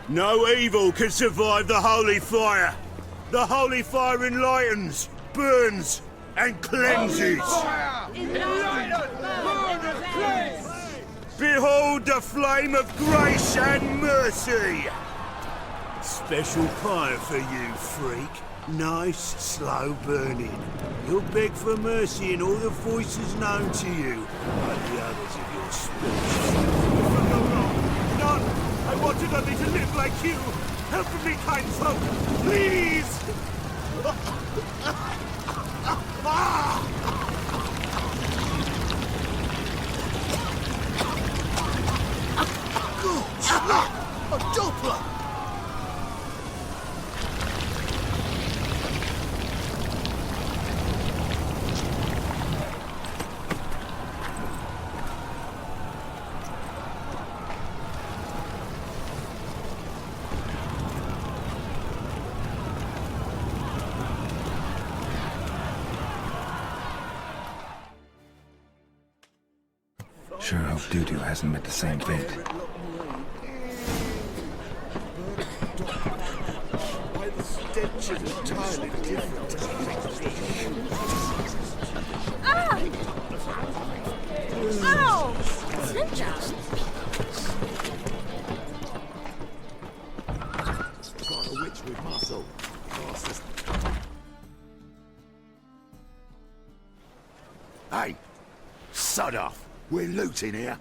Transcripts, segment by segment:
No evil can survive the holy fire. The holy fire enlightens, burns, and cleanses. Behold the flame of grace and mercy. Special fire for you, freak. Nice, slow burning. You'll beg for mercy in all the voices known to you, like the others of your species. None! I wanted only to live like you! Help me, kind folk! Please! A Doppler! Sure hope Doo-Doo hasn't met the same fate. Ah! Ow! Ninja! Got a witch with muscle. Hey! Sod off! We're looting here.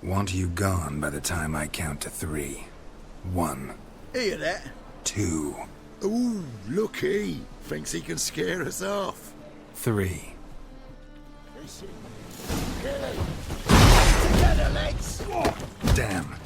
Want you gone by the time I count to 3. 1. Hear that? 2. Ooh, looky. Thinks he can scare us off. 3. Together, lads! Damn.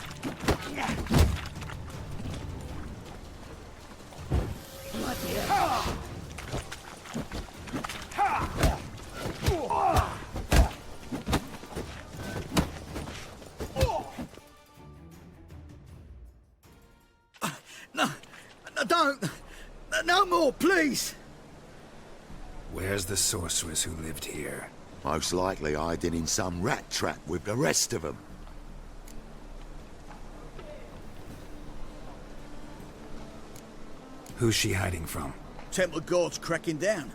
Don't! No more, please! Where's the sorceress who lived here? Most likely hiding in some rat trap with the rest of them. Who's she hiding from? Temple Guard's cracking down.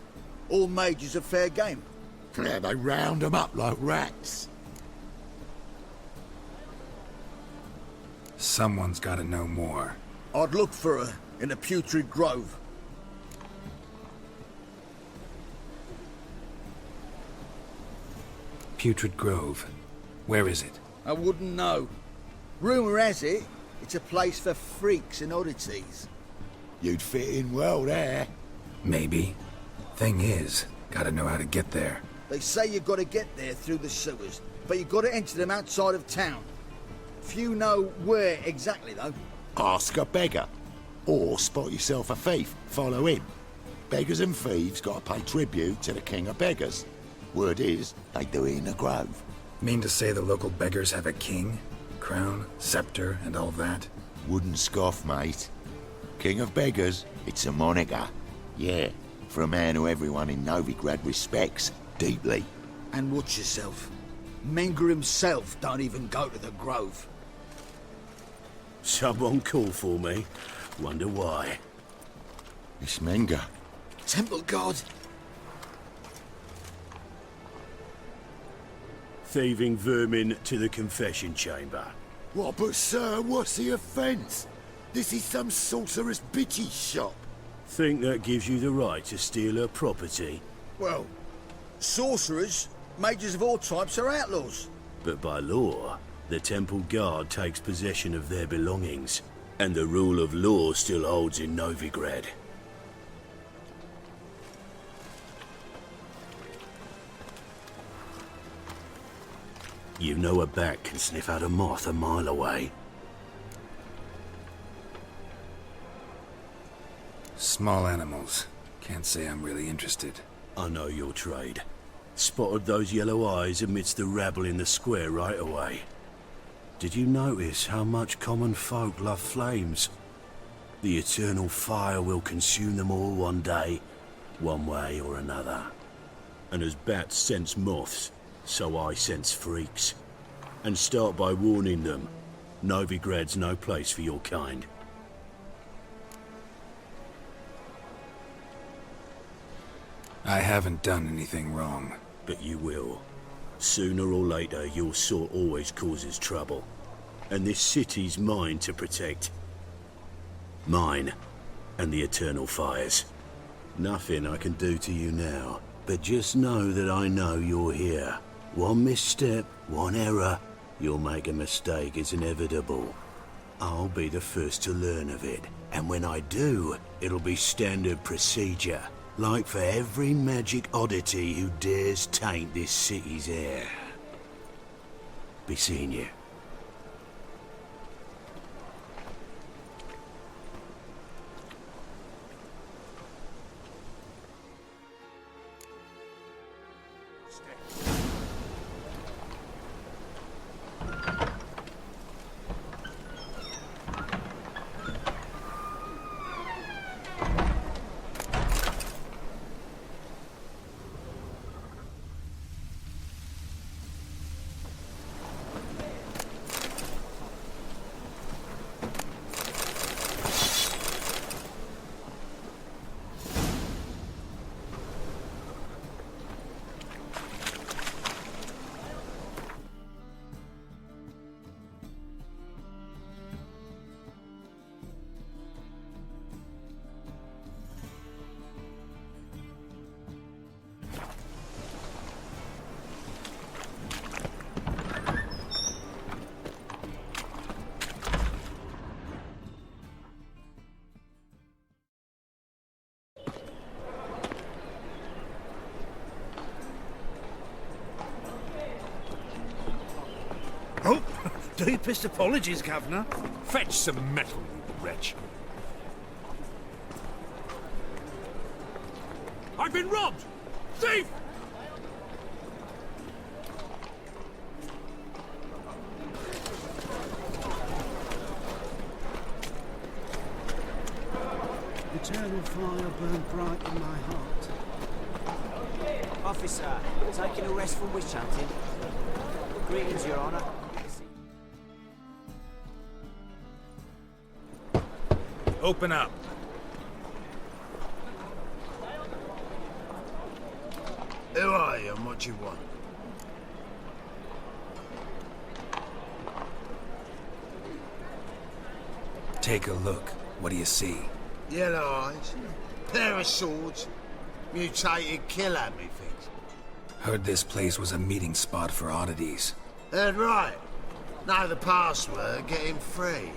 All mages are fair game. Yeah, they round them up like rats. Someone's gotta know more. I'd look for her in the Putrid Grove. Putrid Grove. Where is it? I wouldn't know. Rumour has it, it's a place for freaks and oddities. You'd fit in well there. Maybe. Thing is, gotta know how to get there. They say you've got to get there through the sewers, but you've got to enter them outside of town. Few know where exactly, though. Ask a beggar. Or spot yourself a thief. Follow him. Beggars and thieves gotta pay tribute to the king of beggars. Word is, they do it in the grove. Mean to say the local beggars have a king? Crown, scepter, and all that? Wouldn't scoff, mate. King of beggars, it's a moniker. Yeah, for a man who everyone in Novigrad respects deeply. And watch yourself. Menger himself don't even go to the Grove. Someone call for me. Wonder why. It's Menger. Temple Guard. Thieving vermin to the confession chamber. What, but sir, what's the offence? This is some sorceress bitch's shop. Think that gives you the right to steal her property? Well, sorcerers, mages of all types are outlaws. But by law, the Temple Guard takes possession of their belongings, and the rule of law still holds in Novigrad. You know a bat can sniff out a moth a mile away. Small animals. Can't say I'm really interested. I know your trade. Spotted those yellow eyes amidst the rabble in the square right away. Did you notice how much common folk love flames? The eternal fire will consume them all one day, one way or another. And as bats sense moths, So I sense freaks. And start by warning them. Novigrad's no place for your kind. I haven't done anything wrong. But you will. Sooner or later, your sort always causes trouble. And this city's mine to protect. Mine. And the eternal fires. Nothing I can do to you now. But just know that I know you're here. One misstep, one error, you'll make a mistake, it's inevitable. I'll be the first to learn of it. And when I do, it'll be standard procedure. Like for every magic oddity who dares taint this city's air. Be seeing you. Oh, deepest apologies, Governor. Fetch some metal, you wretch. I've been robbed! Thief! Eternal fire burned bright in my heart. Officer, taking a rest from witch hunting. Greetings, Your Honor. Open up. Who are you and what you want? Take a look. What do you see? Yellow eyes, pair of swords, mutated killer, methinks. Heard this place was a meeting spot for oddities. Heard right. Know the password, get him free.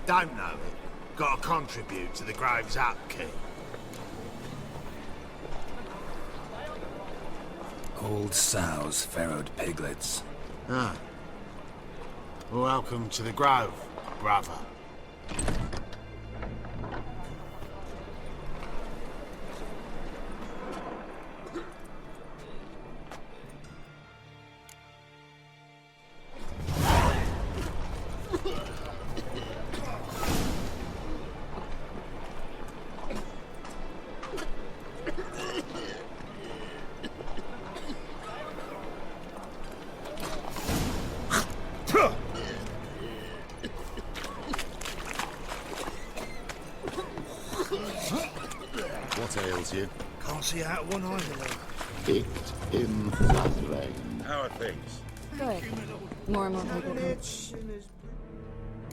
Don't know it. Gotta contribute to the Grove's upkeep. Old sows farrowed piglets. Ah. Welcome to the Grove, brother. What ails you? Can't see out of one eye, though. Picked in Floodlane. How are things? Good. More and more people come.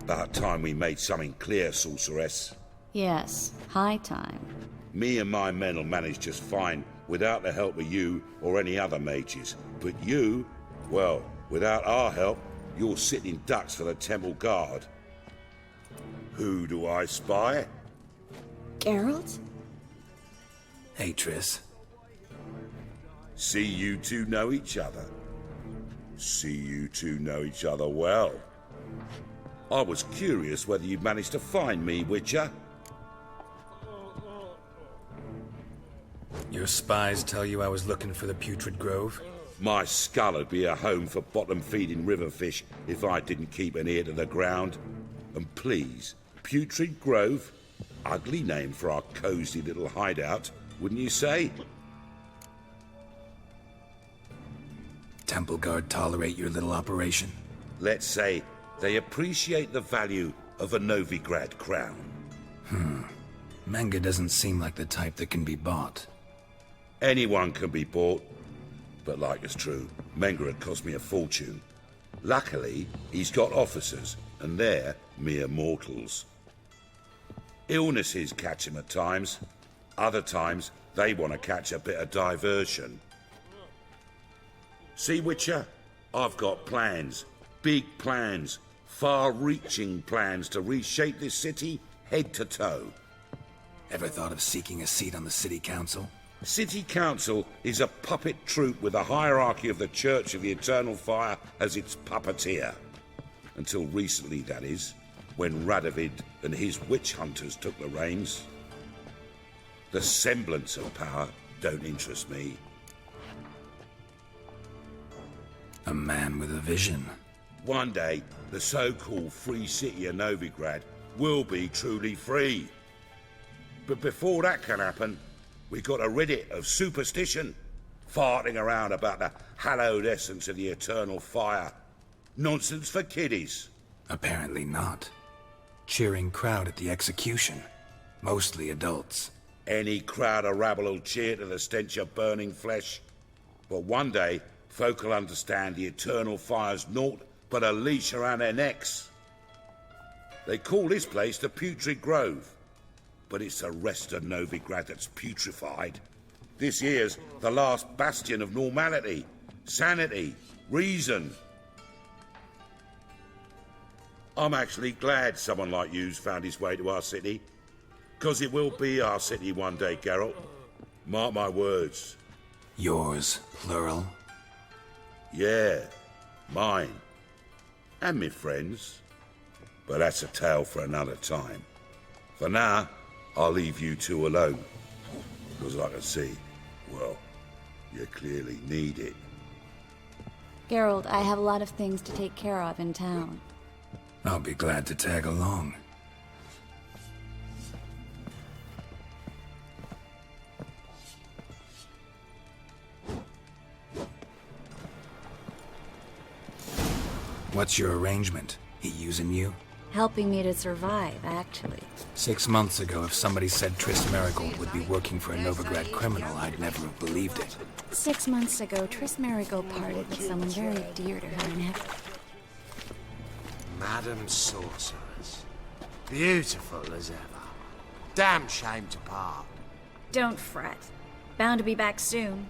About time we made something clear, sorceress. Yes, high time. Me and my men will manage just fine without the help of you or any other mages. But you, well, without our help, you're sitting ducks for the temple guard. Who do I spy? Geralt? Hey, Triss. See you two know each other. See you two know each other well. I was curious whether you'd managed to find me, Witcher. Your spies tell you I was looking for the Putrid Grove? My skull'd be a home for bottom-feeding river fish if I didn't keep an ear to the ground. And please, Putrid Grove? Ugly name for our cozy little hideout, wouldn't you say? Tell Temple Guard tolerate your little operation? Let's say they appreciate the value of a Novigrad crown. Menga doesn't seem like the type that can be bought. Anyone can be bought, but like it's true, Menga had cost me a fortune. Luckily, he's got officers, and they're mere mortals. Illnesses catch him at times. Other times, they want to catch a bit of diversion. See, Witcher? I've got plans. Big plans. Far-reaching plans to reshape this city head to toe. Ever thought of seeking a seat on the city council? City Council is a puppet troupe with a hierarchy of the Church of the Eternal Fire as its puppeteer. Until recently, that is, when Radovid and his witch hunters took the reins. The semblance of power don't interest me. A man with a vision. One day, the so-called free city of Novigrad will be truly free. But before that can happen, we got to rid it of superstition, farting around about the hallowed essence of the eternal fire. Nonsense for kiddies. Apparently not. Cheering crowd at the execution. Mostly adults. Any crowd of rabble will cheer to the stench of burning flesh. But one day, folk will understand the eternal fire's naught but a leash around their necks. They call this place the Putrid Grove, but it's the rest of Novigrad that's putrefied. This here's the last bastion of normality, sanity, reason. I'm actually glad someone like you's found his way to our city, because it will be our city one day, Geralt. Mark my words. Yours, plural. Yeah, mine. And me friends. But that's a tale for another time. For now, I'll leave you two alone. Because like I see, well, you clearly need it. Geralt, I have a lot of things to take care of in town. I'll be glad to tag along. What's your arrangement? He using you? Helping me to survive, actually. 6 months ago, if somebody said Triss Merigold would be working for a Novigrad criminal, I'd never have believed it. 6 months ago, Triss Merigold parted with someone very dear to her and Madam Sorceress. Beautiful as ever. Damn shame to part. Don't fret. Bound to be back soon.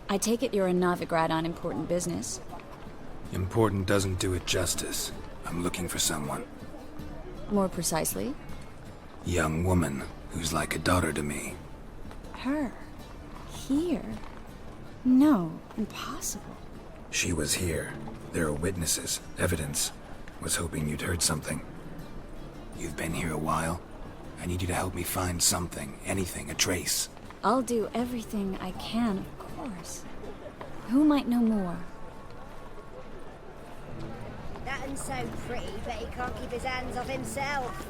I take it you're in Novigrad on important business. Important doesn't do it justice. I'm looking for someone. More precisely? Young woman who's like a daughter to me. Her? Here? No, impossible. She was here. There are witnesses, evidence. Was hoping you'd heard something. You've been here a while. I need you to help me find something, anything, a trace. I'll do everything I can, of course. Who might know more? That one's so pretty, but he can't keep his hands off himself.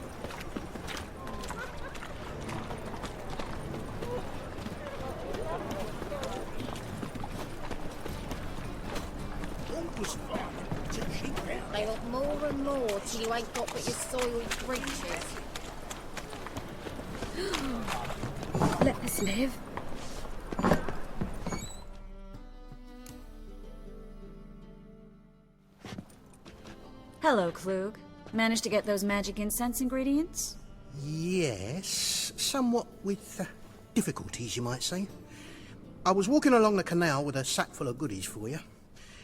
They want more and more till you ain't got but your soiled breeches. Let us live. Hello, Klug. Managed to get those magic incense ingredients? Yes, somewhat with difficulties, you might say. I was walking along the canal with a sack full of goodies for you.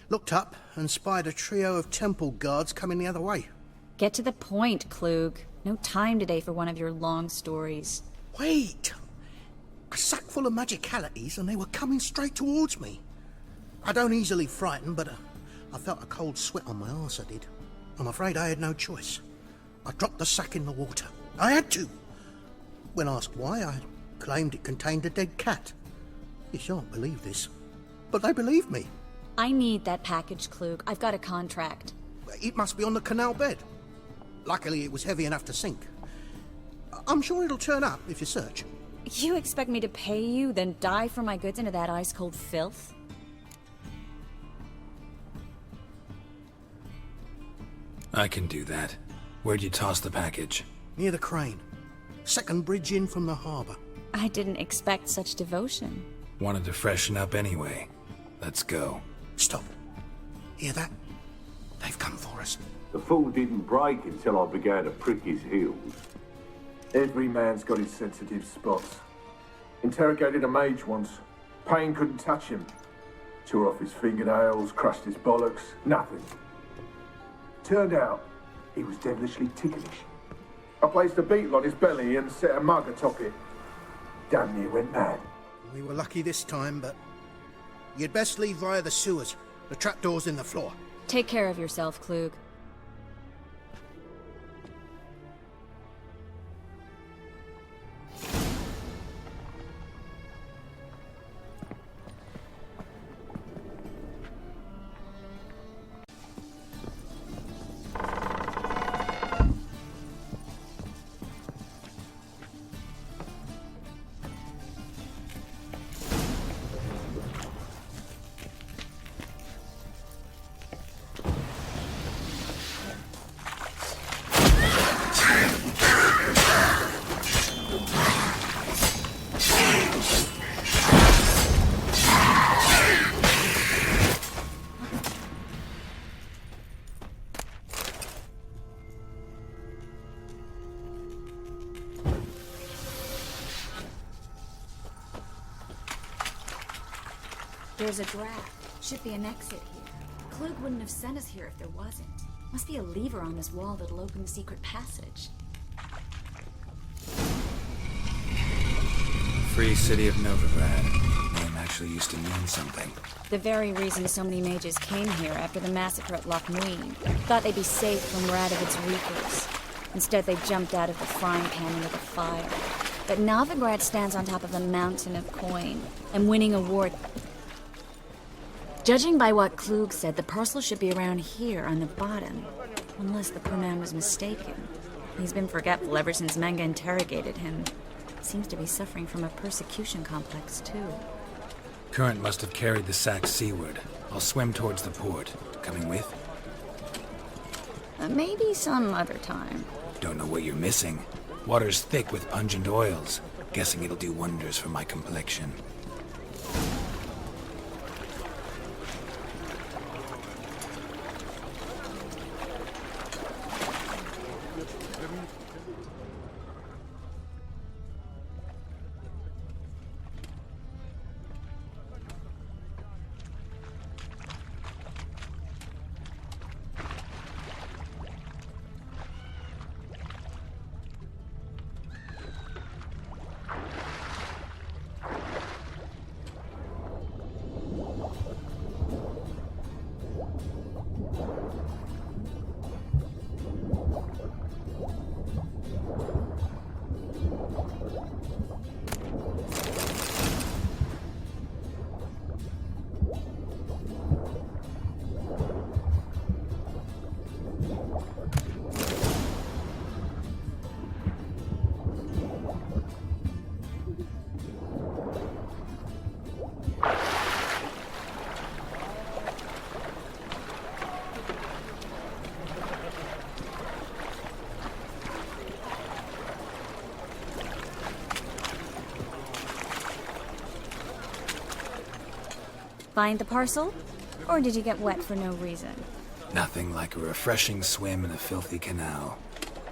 Looked up and spied a trio of temple guards coming the other way. Get to the point, Klug. No time today for one of your long stories. Wait! A sack full of magicalities and they were coming straight towards me. I don't easily frighten, but I felt a cold sweat on my arse, I did. I'm afraid I had no choice. I dropped the sack in the water. I had to. When asked why, I claimed it contained a dead cat. You shan't believe this, but they believed me. I need that package, Klug. I've got a contract. It must be on the canal bed. Luckily, it was heavy enough to sink. I'm sure it'll turn up if you search. You expect me to pay you, then dive for my goods into that ice-cold filth? I can do that. Where'd you toss the package? Near the crane. Second bridge in from the harbour. I didn't expect such devotion. Wanted to freshen up anyway. Let's go. Stop. Hear that? They've come for us. The fool didn't break until I began to prick his heels. Every man's got his sensitive spots. Interrogated a mage once. Pain couldn't touch him. Tore off his fingernails, crushed his bollocks, nothing. Turned out, he was devilishly ticklish. I placed a beetle on his belly and set a mug atop it. Damn near went mad. We were lucky this time, but you'd best leave via the sewers. The trapdoor's in the floor. Take care of yourself, Klug. There's a draft. Should be an exit here. Klug wouldn't have sent us here if there wasn't. Must be a lever on this wall that'll open the secret passage. Free City of Novigrad. Name actually used to mean something. The very reason so many mages came here after the massacre at Loch Muin. Thought they'd be safe from Radovid's reapers. Instead, they jumped out of the frying pan into the fire. But Novigrad stands on top of a mountain of coin, and winning a war... Judging by what Klug said, the parcel should be around here on the bottom. Unless the poor man was mistaken. He's been forgetful ever since Manga interrogated him. Seems to be suffering from a persecution complex, too. Current must have carried the sack seaward. I'll swim towards the port. Coming with? Maybe some other time. Don't know what you're missing. Water's thick with pungent oils. Guessing it'll do wonders for my complexion. Find the parcel? Or did you get wet for no reason? Nothing like a refreshing swim in a filthy canal.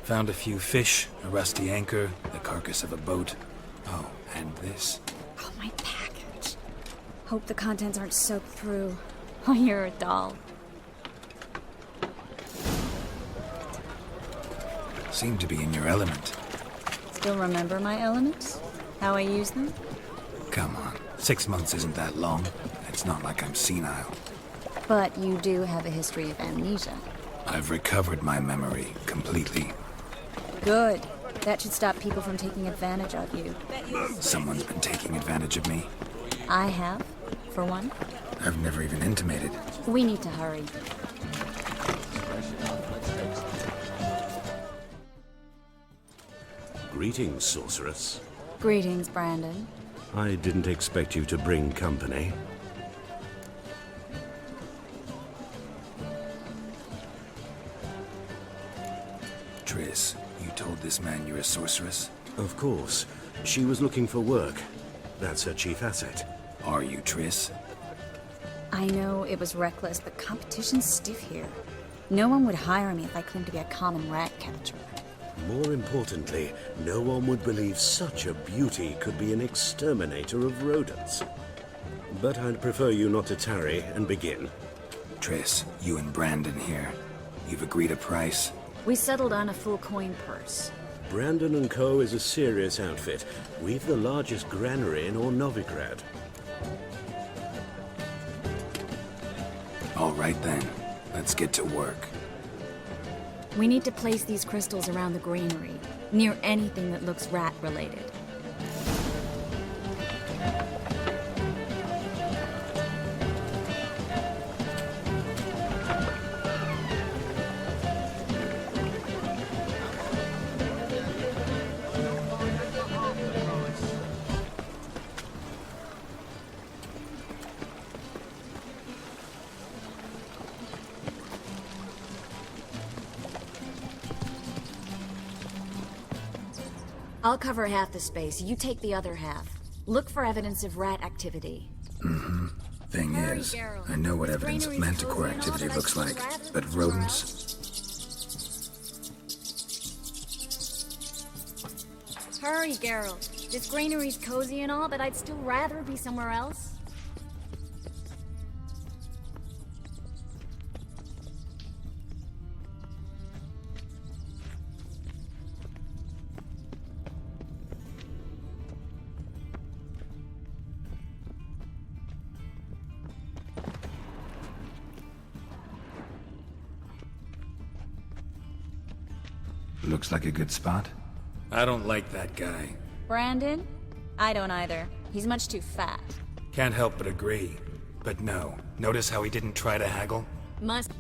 Found a few fish, a rusty anchor, the carcass of a boat. Oh, and this. Oh, my package. Hope the contents aren't soaked through. Oh, you're a doll. Seem to be in your element. Still remember my elements? How I use them? Come on. 6 months isn't that long. It's not like I'm senile. But you do have a history of amnesia. I've recovered my memory completely. Good. That should stop people from taking advantage of you. Someone's been taking advantage of me. I have, for one. I've never even intimated. We need to hurry. Greetings, sorceress. Greetings, Brandon. I didn't expect you to bring company. Triss, you told this man you're a sorceress? Of course. She was looking for work. That's her chief asset. Are you Triss? I know it was reckless, but competition's stiff here. No one would hire me if I claimed to be a common rat catcher. More importantly, no one would believe such a beauty could be an exterminator of rodents. But I'd prefer you not to tarry and begin. Triss, you and Brandon here. You've agreed a price? We settled on a full coin purse. Brandon & Co. is a serious outfit. We've the largest granary in all Novigrad. All right then, let's get to work. We need to place these crystals around the granary, near anything that looks rat-related. I'll cover half the space, you take the other half. Look for evidence of rat activity. Mm-hmm. Thing is, I know what evidence of manticore activity looks like, but rodents? Hurry, Geralt. This granary's cozy and all, but I'd still rather be somewhere else. Looks like a good spot. I don't like that guy. Brandon? I don't either. He's much too fat. Can't help but agree. But no, notice how he didn't try to haggle? Must...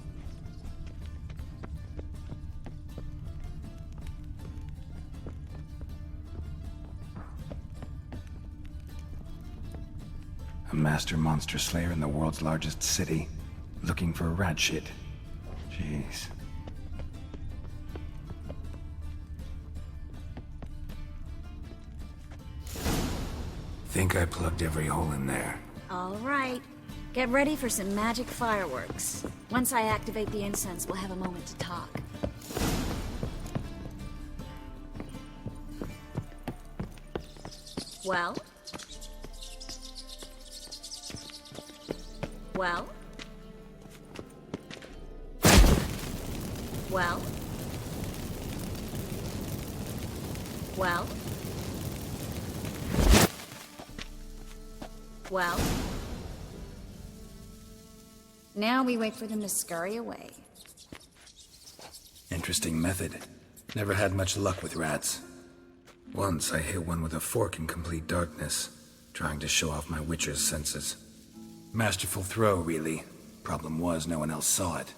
A master monster slayer in the world's largest city, looking for rat shit. Jeez. Think I plugged every hole in there. All right. Get ready for some magic fireworks. Once I activate the incense, we'll have a moment to talk. Well? Well? Well? Well? Well? Now we wait for them to scurry away. Interesting method. Never had much luck with rats. Once I hit one with a fork in complete darkness, trying to show off my witcher's senses. Masterful throw, really. Problem was, no one else saw it.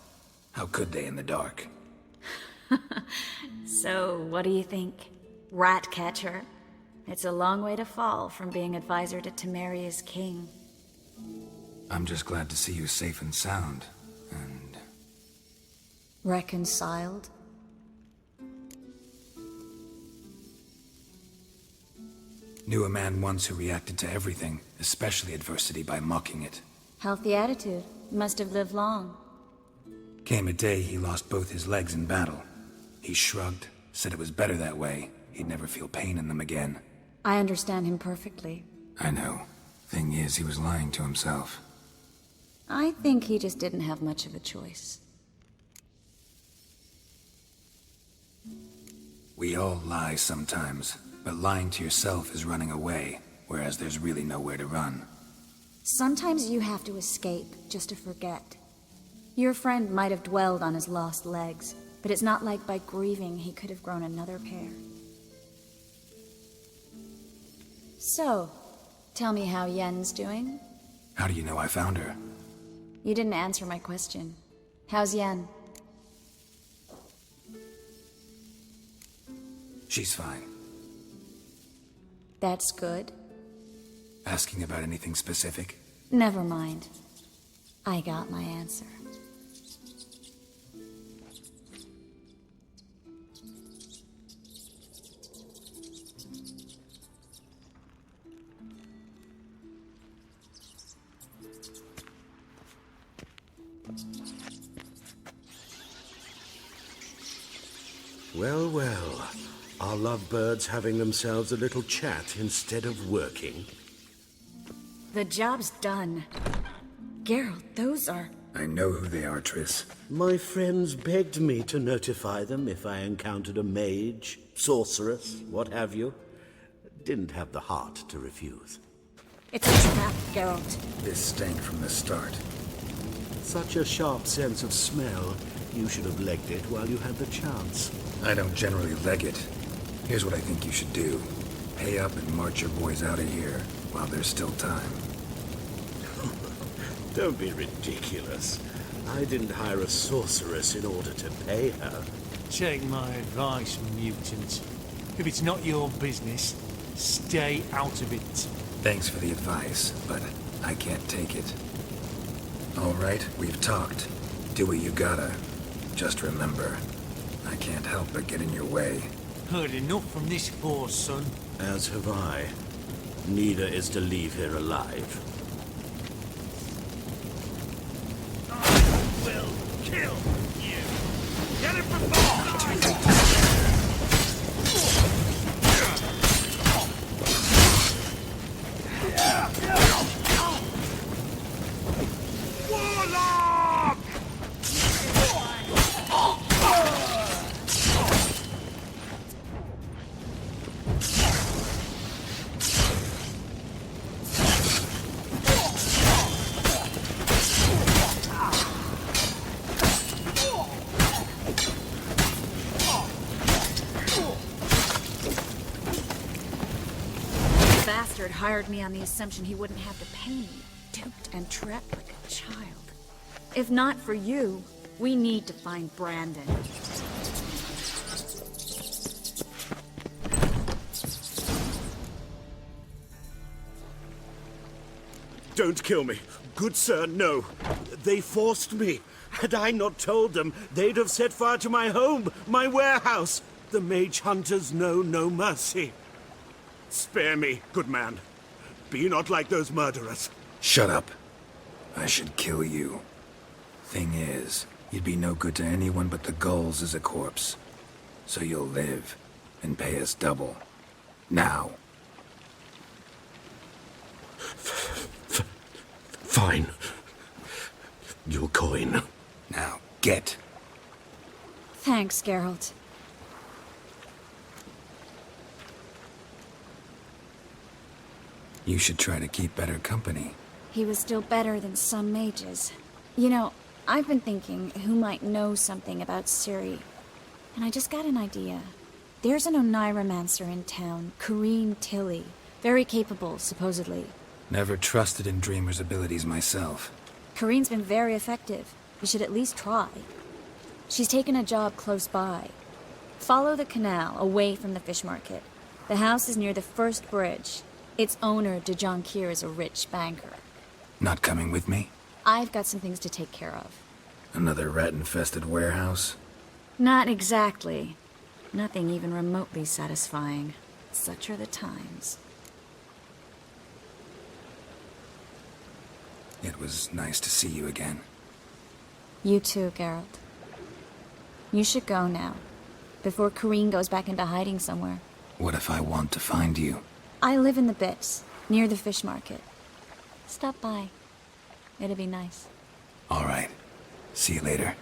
How could they in the dark? So, what do you think? Rat catcher? It's a long way to fall from being advisor to Temeria's king. I'm just glad to see you safe and sound, and... Reconciled? Knew a man once who reacted to everything, especially adversity, by mocking it. Healthy attitude. Must have lived long. Came a day he lost both his legs in battle. He shrugged, said it was better that way. He'd never feel pain in them again. I understand him perfectly. I know. Thing is, he was lying to himself. I think he just didn't have much of a choice. We all lie sometimes, but lying to yourself is running away, whereas there's really nowhere to run. Sometimes you have to escape, just to forget. Your friend might have dwelled on his lost legs, but it's not like by grieving he could have grown another pair. So, tell me how Yen's doing? How do you know I found her? You didn't answer my question. How's Yen? She's fine. That's good. Asking about anything specific? Never mind. I got my answer. Well, well. Are lovebirds having themselves a little chat instead of working? The job's done. Geralt, those are... I know who they are, Triss. My friends begged me to notify them if I encountered a mage, sorceress, what have you. Didn't have the heart to refuse. It's a trap, Geralt. This stank from the start. Such a sharp sense of smell. You should have legged it while you had the chance. I don't generally leg it. Here's what I think you should do. Pay up and march your boys out of here while there's still time. Don't be ridiculous. I didn't hire a sorceress in order to pay her. Take my advice, mutant. If it's not your business, stay out of it. Thanks for the advice, but I can't take it. All right, we've talked. Do what you gotta. Just remember, I can't help but get in your way. Heard enough from this horse, son. As have I. Neither is to leave here alive. I will kill you. Get it before Warlock! Bastard hired me on the assumption he wouldn't have to pay me. Duped and trapped like a child. If not for you, we need to find Brandon. Don't kill me. Good sir, no. They forced me. Had I not told them, they'd have set fire to my home, my warehouse. The mage hunters know no mercy. Spare me, good man. Be not like those murderers. Shut up. I should kill you. Thing is, you'd be no good to anyone but the gulls as a corpse. So you'll live and pay us double. Now. Fine. Your coin. Now, get. Thanks, Geralt. You should try to keep better company. He was still better than some mages. You know, I've been thinking who might know something about Ciri. And I just got an idea. There's an Oneiromancer in town, Corrine Tilly. Very capable, supposedly. Never trusted in Dreamer's abilities myself. Corrine's been very effective. You should at least try. She's taken a job close by. Follow the canal, away from the fish market. The house is near the first bridge. Its owner, de Jonquière, is a rich banker. Not coming with me? I've got some things to take care of. Another rat-infested warehouse? Not exactly. Nothing even remotely satisfying. Such are the times. It was nice to see you again. You too, Geralt. You should go now, before Corrine goes back into hiding somewhere. What if I want to find you? I live in the Bits, near the fish market. Stop by. It'll be nice. All right. See you later.